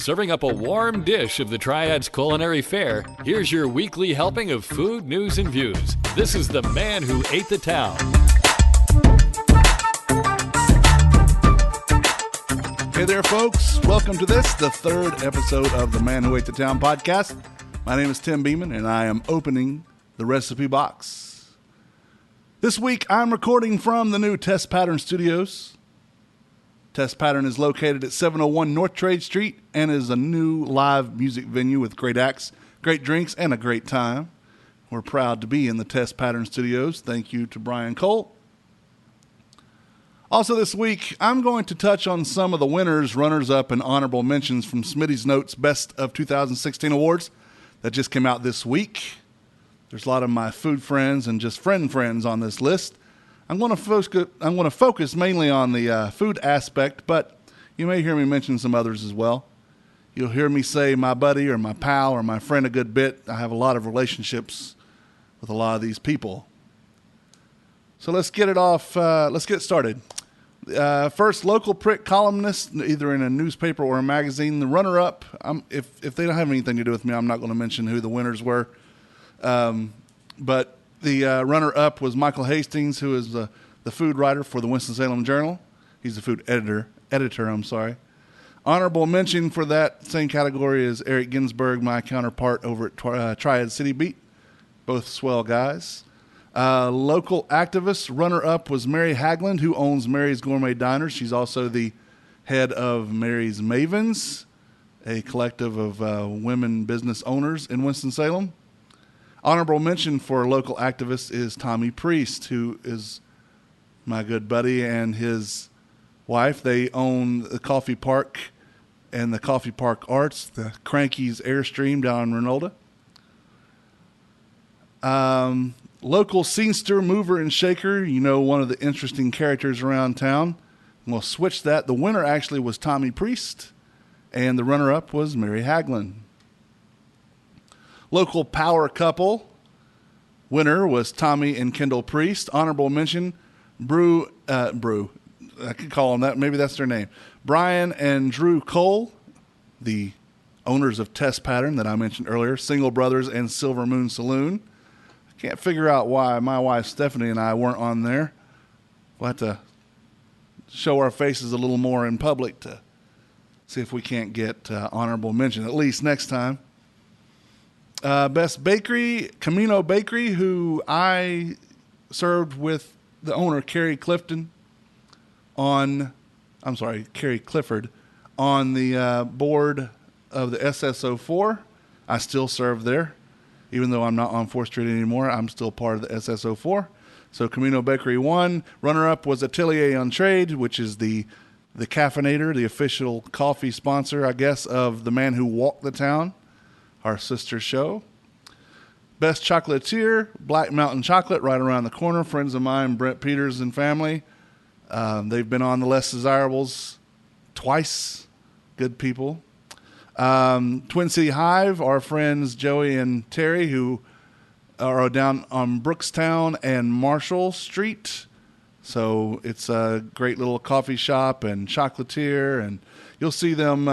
serving up a warm dish of the Triads culinary fare, here's your weekly helping of food, news, and views. This is The Man Who Ate the Town. Hey there, folks. Welcome to this, the third episode of the Man Who Ate the Town podcast. My name is Tim Beeman, and I am opening the recipe box. This week, I'm recording from the new Test Pattern Studios. Test Pattern is located at 701 North Trade Street and is a new live music venue with great acts, great drinks, and a great time. We're proud to be in the Test Pattern Studios. Thank you to Brian Cole. Also this week, I'm going to touch on some of the winners, runners-up, and honorable mentions from Smitty's Notes Best of 2016 Awards that just came out this week. There's a lot of my food friends and just friends on this list. I'm going to focus mainly on the food aspect, but you may hear me mention some others as well. You'll hear me say my buddy or my pal or my friend a good bit. I have a lot of relationships with a lot of these people. So let's get it off. Let's get started. First, local prick columnist, either in a newspaper or a magazine. The runner-up, if they don't have anything to do with me, I'm not going to mention who the winners were. But the runner-up was Michael Hastings, who is the food writer for the Winston-Salem Journal. He's the food editor. Honorable mention for that same category is Eric Ginsberg, my counterpart over at Triad City Beat. Both swell guys. Local activist runner-up was Mary Hagland, who owns Mary's Gourmet Diner. She's also the head of Mary's Mavens, a collective of women business owners in Winston-Salem. Honorable mention for a local activist is Tommy Priest, who is my good buddy, and his wife. They own the Coffee Park and the Coffee Park Arts, the Cranky's Airstream down in Renolda. Local scenester, mover, and shaker, one of the interesting characters around town. We'll switch that. The winner actually was Tommy Priest, and the runner-up was Mary Hagland. Local power couple, winner was Tommy and Kendall Priest. Honorable mention, Brew, I could call them that, maybe that's their name. Brian and Drew Cole, the owners of Test Pattern that I mentioned earlier, Single Brothers and Silver Moon Saloon. I can't figure out why my wife Stephanie and I weren't on there. We'll have to show our faces a little more in public to see if we can't get honorable mention, at least next time. Best Bakery, Camino Bakery, who I served with the owner, Carrie Clifford, on the board of the SSO4. I still serve there. Even though I'm not on 4th Street anymore, I'm still part of the SSO4. So Camino Bakery won. Runner-up was Atelier on Trade, which is the caffeinator, the official coffee sponsor, I guess, of The Man Who Walked the Town, our sister show. Best chocolatier, Black Mountain Chocolate, right around the corner. Friends of mine, Brent Peters and family. They've been on the Less Desirables twice. Good people. Twin City Hive, our friends Joey and Terry, who are down on Brookstown and Marshall Street. So it's a great little coffee shop and chocolatier, and you'll see them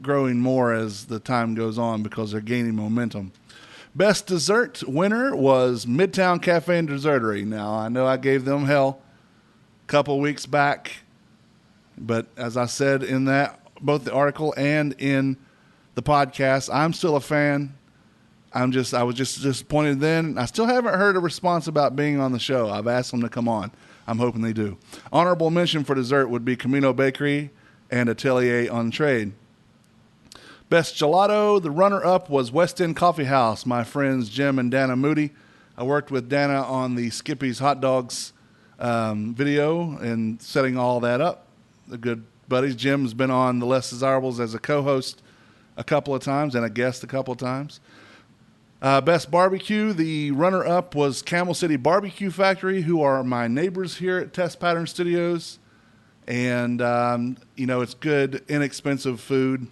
growing more as the time goes on because they're gaining momentum. Best dessert winner was Midtown Cafe and Dessertery. Now, I know I gave them hell a couple weeks back, but as I said in that, both the article and in the podcast, I'm still a fan. I was just disappointed then. I still haven't heard a response about being on the show. I've asked them to come on. I'm hoping they do. Honorable mention for dessert would be Camino Bakery and Atelier on Trade. Best gelato, the runner-up was West End Coffee House, my friends Jim and Dana Moody. I worked with Dana on the Skippy's Hot Dogs video and setting all that up. The good buddies. Jim's been on the Less Desirables as a co-host a couple of times and a guest a couple of times. Best barbecue, the runner-up was Camel City Barbecue Factory, who are my neighbors here at Test Pattern Studios. And, it's good, inexpensive food.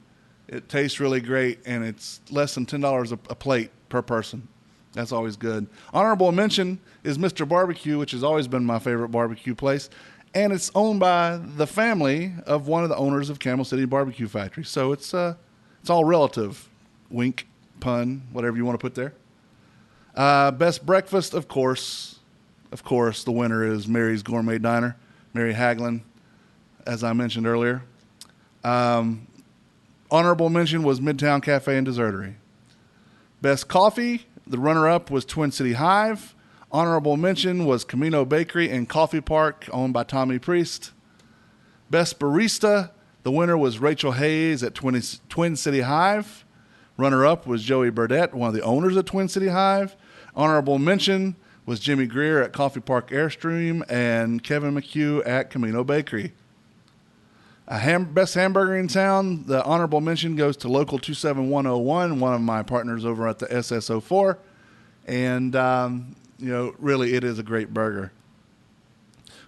It tastes really great, and it's less than $10 a plate per person. That's always good. Honorable mention is Mr. Barbecue, which has always been my favorite barbecue place. And it's owned by the family of one of the owners of Camel City Barbecue Factory. So it's It's all relative. Wink, pun, whatever you want to put there. Best breakfast, of course, the winner is Mary's Gourmet Diner, Mary Haglin, as I mentioned earlier. Honorable mention was Midtown Cafe and Dessertery. Best coffee, the runner-up was Twin City Hive. Honorable mention was Camino Bakery and Coffee Park, owned by Tommy Priest. Best barista, the winner was Rachel Hayes at Twin City Hive. Runner-up was Joey Burdett, one of the owners of Twin City Hive. Honorable mention was Jimmy Greer at Coffee Park Airstream and Kevin McHugh at Camino Bakery. Best hamburger in town, the honorable mention goes to Local 27101, one of my partners over at the SSO4. And, really it is a great burger.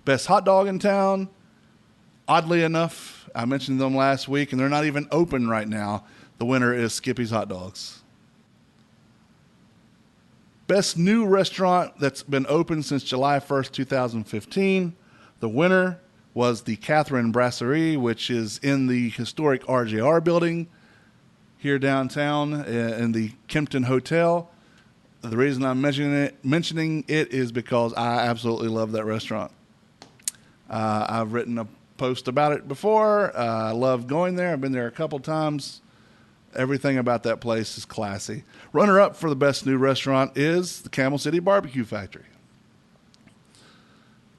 Best hot dog in town, oddly enough, I mentioned them last week, and they're not even open right now. The winner is Skippy's Hot Dogs. Best new restaurant that's been open since July 1st, 2015. The winner was the Catherine Brasserie, which is in the historic RJR building here downtown in the Kempton Hotel. The reason I'm mentioning it is because I absolutely love that restaurant. I've written a post about it before. I love going there. I've been there a couple times. Everything about that place is classy. Runner-up for the best new restaurant is the Camel City Barbecue Factory.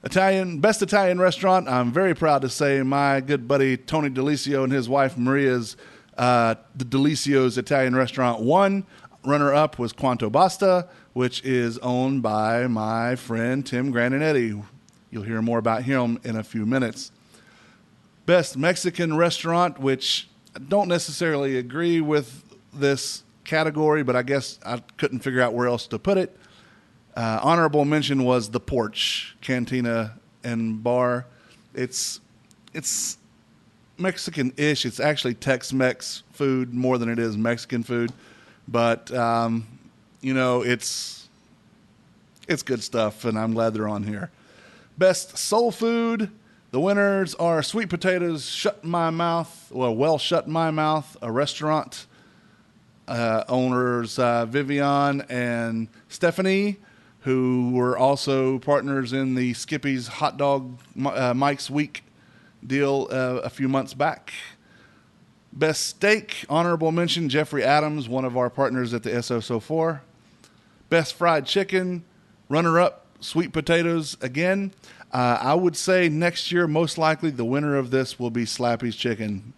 Best Italian restaurant, I'm very proud to say my good buddy Tony Delicio and his wife Maria's the Delicio's Italian Restaurant won. Runner-up was Quanto Basta, which is owned by my friend Tim Grandinetti. You'll hear more about him in a few minutes. Best Mexican restaurant, which I don't necessarily agree with this category, but I guess I couldn't figure out where else to put it. Honorable mention was The Porch Cantina and Bar. It's Mexican-ish. It's actually Tex-Mex food more than it is Mexican food, but it's good stuff, and I'm glad they're on here. Best soul food. The winners are Sweet Potatoes, Shut My Mouth, a restaurant. Owners Vivian and Stephanie, who were also partners in the Skippy's Hot Dog Mike's Week deal a few months back. Best steak, honorable mention, Jeffrey Adams, one of our partners at the SSO4. Best fried chicken, runner-up, Sweet Potatoes again. I would say next year, most likely, the winner of this will be Slappy's Chicken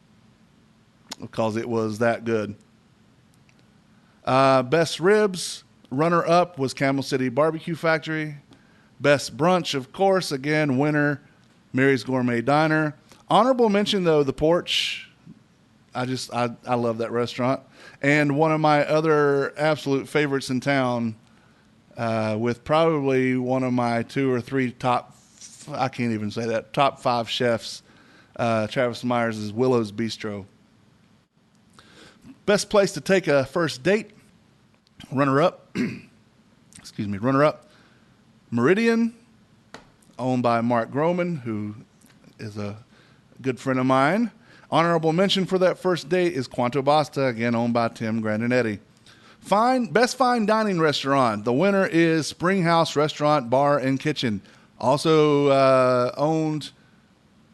because it was that good. Best ribs, runner-up was Camel City Barbecue Factory. Best brunch, of course, again, winner, Mary's Gourmet Diner. Honorable mention, though, The Porch. I love that restaurant. And one of my other absolute favorites in town, with probably one of my 2 or 3 top 5 chefs, Travis Myers, is Willow's Bistro. Best place to take a first date, runner-up, Meridian, owned by Mark Groman, who is a good friend of mine. Honorable mention for that first date is Quanto Basta, again owned by Tim Grandinetti. Best fine dining restaurant. The winner is Springhouse Restaurant, Bar, and Kitchen. Also owned,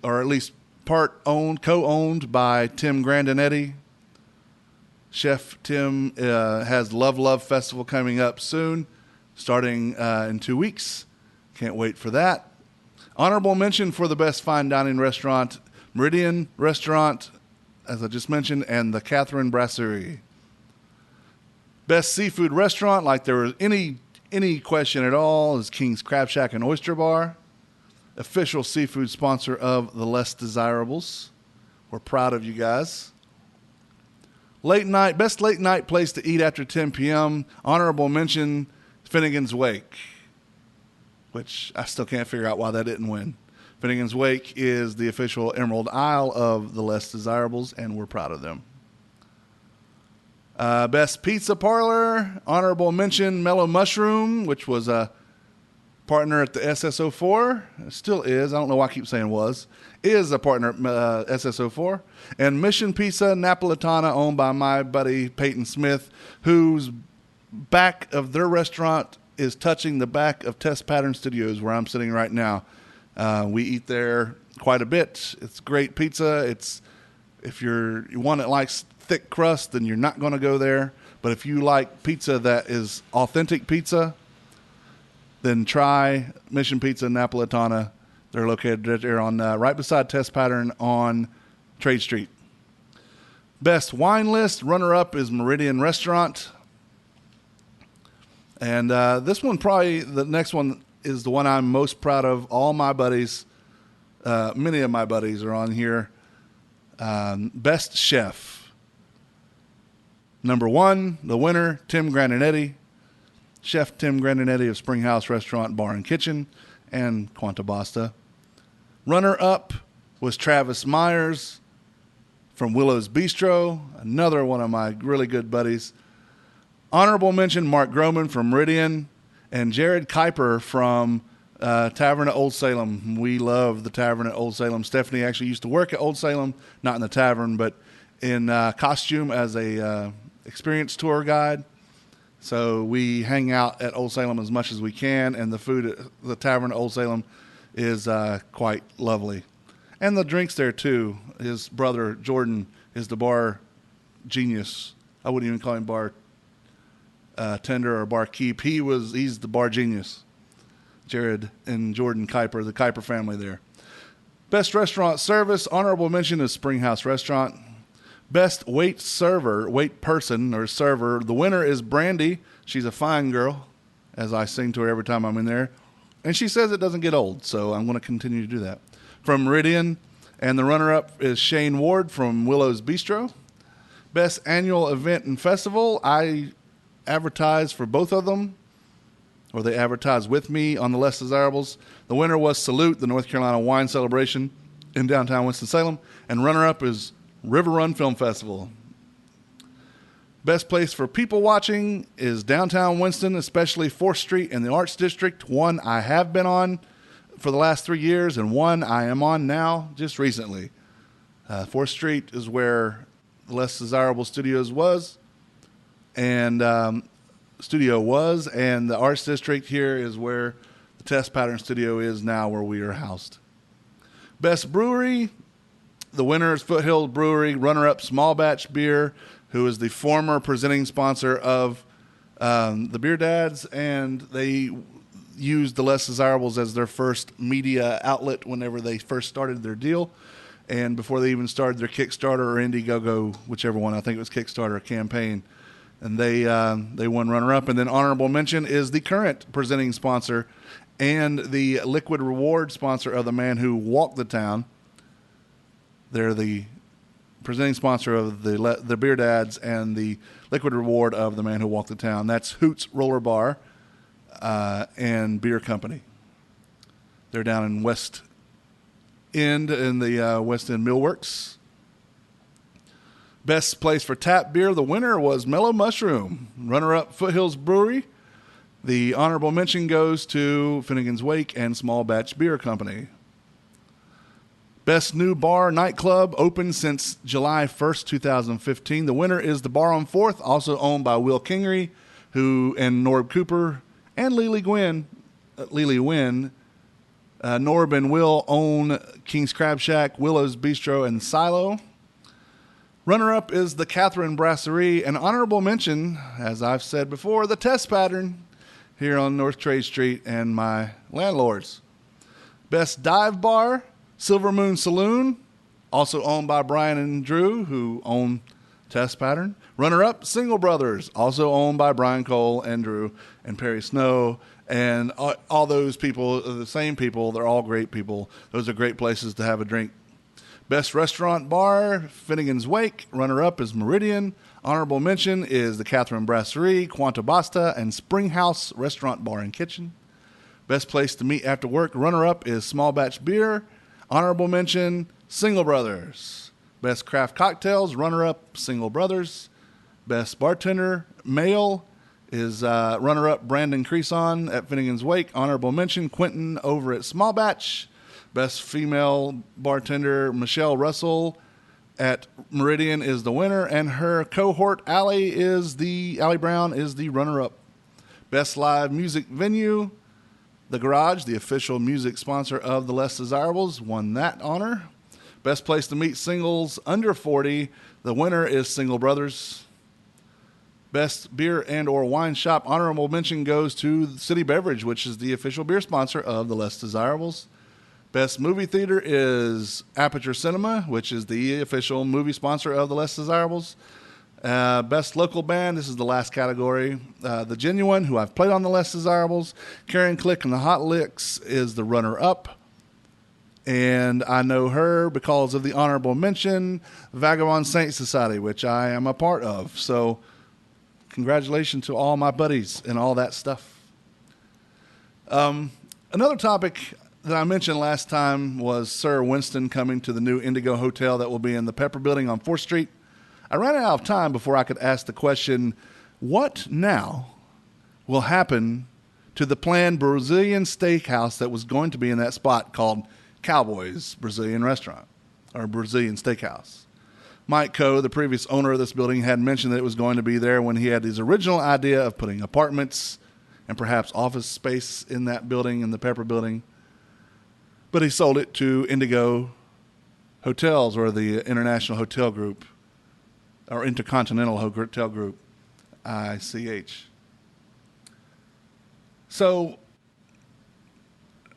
or at least co-owned by Tim Grandinetti. Chef Tim has Love Festival coming up soon, starting in 2 weeks. Can't wait for that. Honorable mention for the best fine dining restaurant, Meridian Restaurant, as I just mentioned, and the Catherine Brasserie. Best seafood restaurant, like there was any question at all, is King's Crab Shack and Oyster Bar, official seafood sponsor of the Less Desirables. We're proud of you guys. Best late night place to eat after 10 p.m. Honorable mention, Finnegan's Wake, which I still can't figure out why that didn't win. Finnegan's Wake is the official Emerald Isle of the Less Desirables, and we're proud of them. Best pizza parlor, honorable mention, Mellow Mushroom, which was a partner at the SSO4, still is, I don't know why I keep saying was, is a partner at SSO4, and Mission Pizza Napolitana, owned by my buddy Peyton Smith, whose back of their restaurant is touching the back of Test Pattern Studios, where I'm sitting right now. We eat there quite a bit. It's great pizza. If you want it likes thick crust, then you're not going to go there. But if you like pizza that is authentic pizza, then try Mission Pizza Napolitana. They're located right there on right beside Test Pattern on Trade Street. Best wine list, runner-up is Meridian Restaurant. And this one, probably the next one, is the one I'm most proud of. All my buddies, many of my buddies are on here. Best chef. Number 1, the winner, Tim Grandinetti. Chef Tim Grandinetti of Springhouse Restaurant, Bar and Kitchen, and Quanta Basta. Runner-up was Travis Myers from Willow's Bistro, another one of my really good buddies. Honorable mention, Mark Groman from Meridian, and Jared Kuiper from Tavern at Old Salem. We love the Tavern at Old Salem. Stephanie actually used to work at Old Salem, not in the tavern, but in costume as a experienced tour guide. So we hang out at Old Salem as much as we can, and the food at the Tavern at Old Salem is quite lovely. And the drinks there, too. His brother, Jordan, is the bar genius. I wouldn't even call him bar tender or bar keep. He's the bar genius. Jared and Jordan Kuiper, the Kuiper family there. Best restaurant service, honorable mention is Springhouse Restaurant. Best wait person or server. The winner is Brandy. She's a fine girl, as I sing to her every time I'm in there. And she says it doesn't get old, so I'm going to continue to do that. From Meridian, and the runner-up is Shane Ward from Willow's Bistro. Best annual event and festival, I advertise for both of them, or they advertise with me on the Less Desirables. The winner was Salute, the North Carolina Wine Celebration in downtown Winston-Salem, and runner-up is River Run Film Festival. Best place for people watching is downtown Winston, especially 4th Street and the Arts District. One I have been on for the last 3 years, and one I am on now just recently. 4th Street is where the Less Desirable Studios was, and the Arts District here is where the Test Pattern Studio is now, where we are housed. Best brewery, the winner is Foothill Brewery. Runner-up, Small Batch Beer, who is the former presenting sponsor of the Beer Dads, and they used the Less Desirables as their first media outlet whenever they first started their deal, and before they even started their Kickstarter or Indiegogo, whichever one, I think it was Kickstarter campaign, and they won runner-up. And then honorable mention is the current presenting sponsor and the Liquid Reward sponsor of the Man Who Walked the Town. They're the presenting sponsor of the Beer Dads and the Liquid Reward of the Man Who Walked the Town. That's Hoots Roller Bar and Beer Company. They're down in West End in the West End Millworks. Best place for tap beer, the winner was Mellow Mushroom. Runner-up, Foothills Brewery. The honorable mention goes to Finnegan's Wake and Small Batch Beer Company. Best new bar nightclub, open since July 1st, 2015. The winner is the Bar on 4th, also owned by Will Kingery, and Norb Cooper and Lily Wynn. Norb and Will own King's Crab Shack, Willow's Bistro, and Silo. Runner-up is the Catherine Brasserie. An honorable mention, as I've said before, the Test Pattern here on North Trade Street and my landlords. Best dive bar, Silver Moon Saloon, also owned by Brian and Drew, who own Test Pattern. Runner-up, Single Brothers, also owned by Brian Cole and Drew and Perry Snow. And all those people are the same people. They're all great people. Those are great places to have a drink. Best restaurant bar, Finnegan's Wake. Runner-up is Meridian. Honorable mention is the Catherine Brasserie, Quanta Basta, and Springhouse Restaurant, Bar and Kitchen. Best place to meet after work, runner-up is Small Batch Beer. Honorable mention, Single Brothers. Best craft cocktails, runner-up, Single Brothers. Best bartender, male, is runner-up Brandon Creason at Finnegan's Wake. Honorable mention, Quentin over at Small Batch. Best female bartender, Michelle Russell at Meridian is the winner, and her cohort, Allie Brown, is the runner-up. Best live music venue, The Garage, the official music sponsor of the Less Desirables, won that honor. Best place to meet singles under 40, the winner is Single Brothers. Best beer and or wine shop, honorable mention goes to City Beverage, which is the official beer sponsor of the Less Desirables. Best movie theater is Aperture Cinema, which is the official movie sponsor of the Less Desirables. Best local band, this is the last category. The Genuine, who I've played on the Less Desirables. Karen Click and the Hot Licks is the runner-up. And I know her because of the honorable mention, Vagabond Saint Society, which I am a part of. So congratulations to all my buddies and all that stuff. Another topic that I mentioned last time was Sir Winston coming to the new Indigo Hotel that will be in the Pepper Building on 4th Street. I ran out of time before I could ask the question, what now will happen to the planned Brazilian steakhouse that was going to be in that spot called Cowboys Brazilian Restaurant, or Brazilian Steakhouse? Mike Coe, the previous owner of this building, had mentioned that it was going to be there when he had his original idea of putting apartments and perhaps office space in that building, in the Pepper Building. But he sold it to Indigo Hotels, or the International Hotel Group, or Intercontinental Hotel Group, ICH. So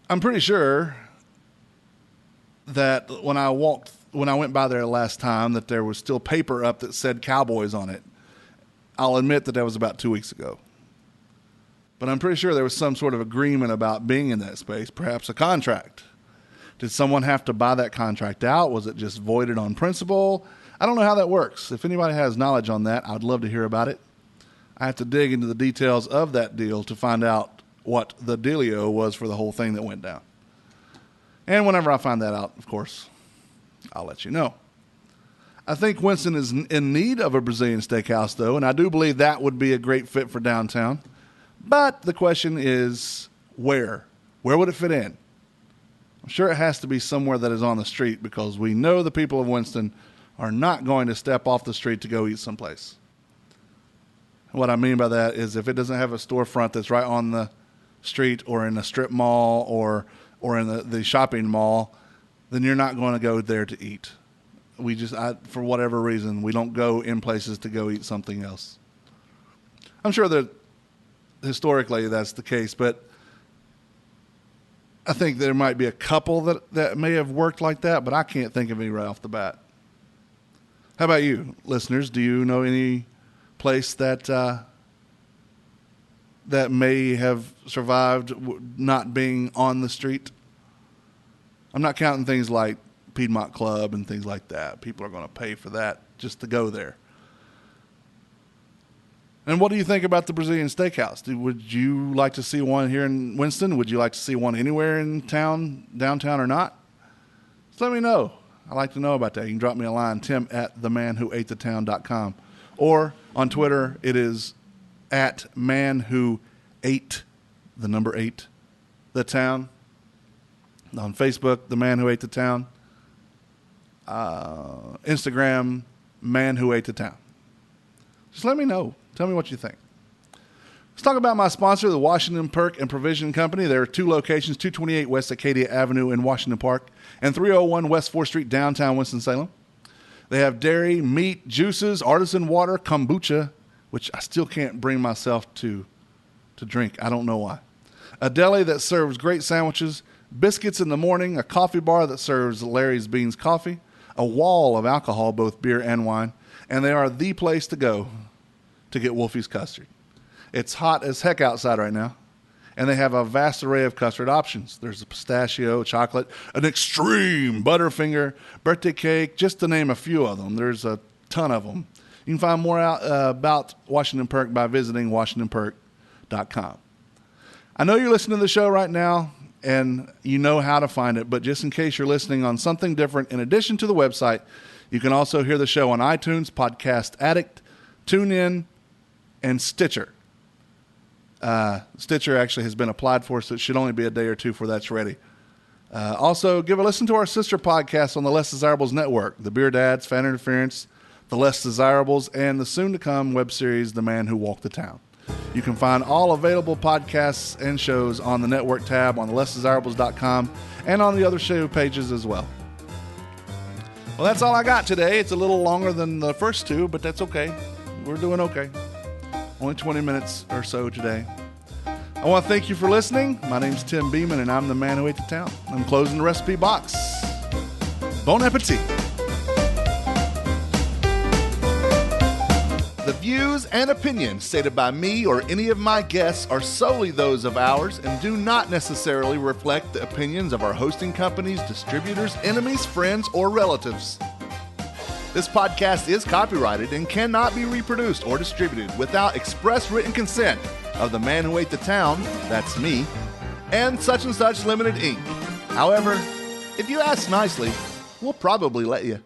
I'm pretty sure that when I went by there last time, that there was still paper up that said Cowboys on it. I'll admit that was about 2 weeks ago. But I'm pretty sure there was some sort of agreement about being in that space, perhaps a contract. Did someone have to buy that contract out? Was it just voided on principle? I don't know how that works. If anybody has knowledge on that, I'd love to hear about it. I have to dig into the details of that deal to find out what the dealio was for the whole thing that went down. And whenever I find that out, of course, I'll let you know. I think Winston is in need of a Brazilian steakhouse, though, and I do believe that would be a great fit for downtown. But the question is, where? Where would it fit in? I'm sure it has to be somewhere that is on the street, because we know the people of Winston are not going to step off the street to go eat someplace. What I mean by that is if it doesn't have a storefront that's right on the street or in a strip mall or in the shopping mall, then you're not going to go there to eat. For whatever reason, we don't go in places to go eat something else. I'm sure that historically that's the case, but I think there might be a couple that may have worked like that, but I can't think of any right off the bat. How about you, listeners? Do you know any place that may have survived not being on the street? I'm not counting things like Piedmont Club and things like that. People are going to pay for that just to go there. And what do you think about the Brazilian Steakhouse? Would you like to see one here in Winston? Would you like to see one anywhere in town, downtown or not? Just let me know. I'd like to know about that. You can drop me a line, tim@themanwhoatethetown.com. Or on Twitter, it is @manwhoate, the number 8, the town. On Facebook, The Man Who Ate the Town. Instagram, Man Who Ate the Town. Just let me know. Tell me what you think. Let's talk about my sponsor, the Washington Perk and Provision Company. There are 2 locations, 228 West Acadia Avenue in Washington Park and 301 West 4th Street, downtown Winston-Salem. They have dairy, meat, juices, artisan water, kombucha, which I still can't bring myself to drink. I don't know why. A deli that serves great sandwiches, biscuits in the morning, a coffee bar that serves Larry's Beans coffee, a wall of alcohol, both beer and wine, and they are the place to go to get Wolfie's custard. It's hot as heck outside right now, and they have a vast array of custard options. There's a pistachio, chocolate, an extreme Butterfinger, birthday cake, just to name a few of them. There's a ton of them. You can find more out about Washington Perk by visiting WashingtonPerk.com. I know you're listening to the show right now, and you know how to find it, but just in case you're listening on something different, in addition to the website, you can also hear the show on iTunes, Podcast Addict, TuneIn, and Stitcher. Stitcher actually has been applied for, so it should only be a day or two before that's ready. Also, give a listen to our sister podcasts on the Less Desirables Network, The Beer Dads, Fan Interference, The Less Desirables, and the soon-to-come web series, The Man Who Walked the Town. You can find all available podcasts and shows on the network tab on thelessdesirables.com and on the other show pages as well. Well, that's all I got today. It's a little longer than the first two, but that's okay. We're doing okay. Only 20 minutes or so today. I want to thank you for listening. My name's Tim Beeman, and I'm the man who ate the town. I'm closing the recipe box. Bon appetit. The views and opinions stated by me or any of my guests are solely those of ours and do not necessarily reflect the opinions of our hosting companies, distributors, enemies, friends, or relatives. This podcast is copyrighted and cannot be reproduced or distributed without express written consent of the man who ate the town, that's me, and Such Limited Inc. However, if you ask nicely, we'll probably let you.